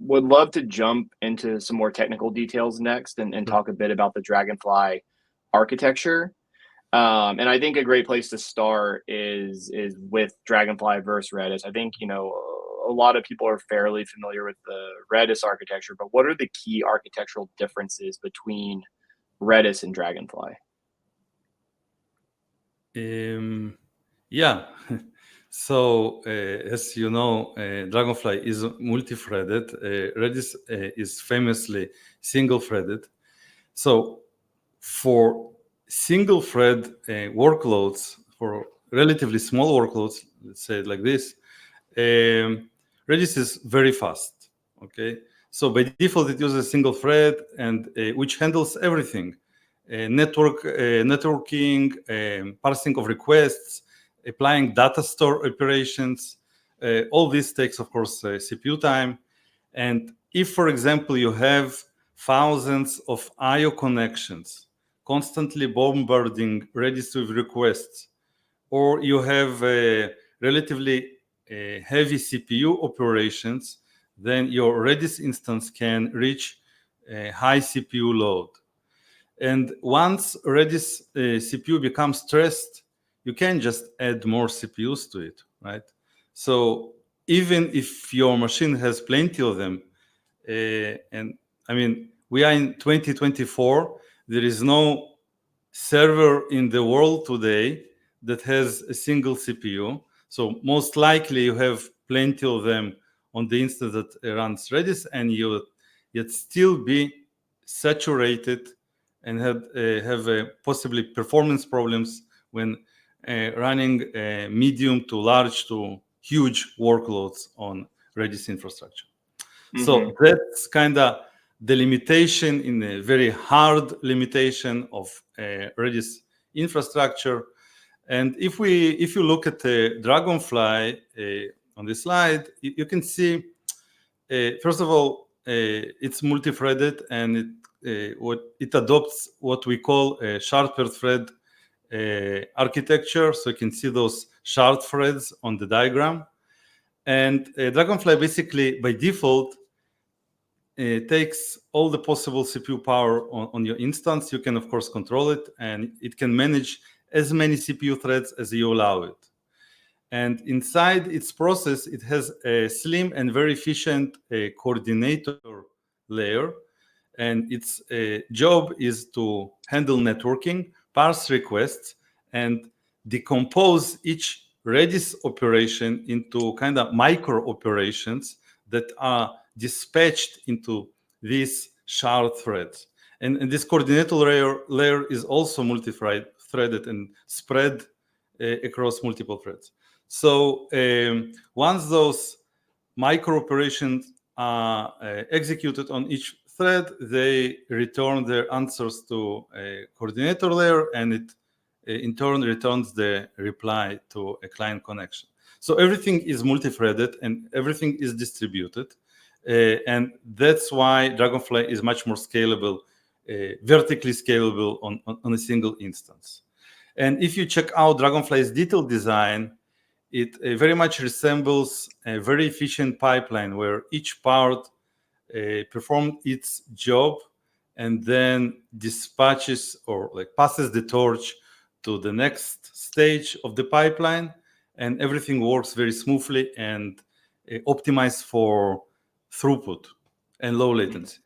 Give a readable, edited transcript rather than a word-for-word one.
would love to jump into some more technical details next and Sure. talk a bit about the Dragonfly architecture. And I think a great place to start is with Dragonfly versus Redis. I think, a lot of people are fairly familiar with the Redis architecture, but what are the key architectural differences between Redis and Dragonfly? Um, yeah. So, as you know, Dragonfly is multi-threaded. Redis is famously single-threaded. So, for single-thread workloads, for relatively small workloads, let's say it like this, Redis is very fast. Okay. So by default, it uses a single thread and which handles everything: networking, parsing of requests, applying data store operations. All this takes, of course, CPU time. And if, for example, you have thousands of I/O connections constantly bombarding Redis with requests, or you have relatively heavy CPU operations, then your Redis instance can reach a high CPU load. And once Redis CPU becomes stressed, you can just add more CPUs to it, right? So even if your machine has plenty of them, and I mean, we are in 2024, there is no server in the world today that has a single CPU. So most likely you have plenty of them on the instance that runs Redis, and you yet still be saturated and have possibly performance problems when running medium to large to huge workloads on Redis infrastructure. Mm-hmm. So that's kind of the limitation, in a very hard limitation of Redis infrastructure. And if you look at the Dragonfly on this slide, you can see, first of all, it's multi-threaded, and it adopts what we a shard per thread architecture. So you can see those shard threads on the diagram. And Dragonfly basically, by default, takes all the possible CPU power on your instance. You can, of course, control it, and it can manage as many CPU threads as you allow it. And inside its process, it has a slim and very efficient coordinator layer. And its job is to handle networking, parse requests, and decompose each Redis operation into kind of micro operations that are dispatched into these shard threads. And this coordinator layer is also multi-threaded and spread across multiple threads. So once those micro operations are executed on each thread, they return their answers to a coordinator layer, and it in turn returns the reply to a client connection. So everything is multi-threaded and everything is distributed. And that's why Dragonfly is much more scalable, vertically scalable on a single instance. And if you check out Dragonfly's detailed design, it very much resembles a very efficient pipeline where each part performs its job and then dispatches or passes the torch to the next stage of the pipeline, and everything works very smoothly and optimized for throughput and low latency.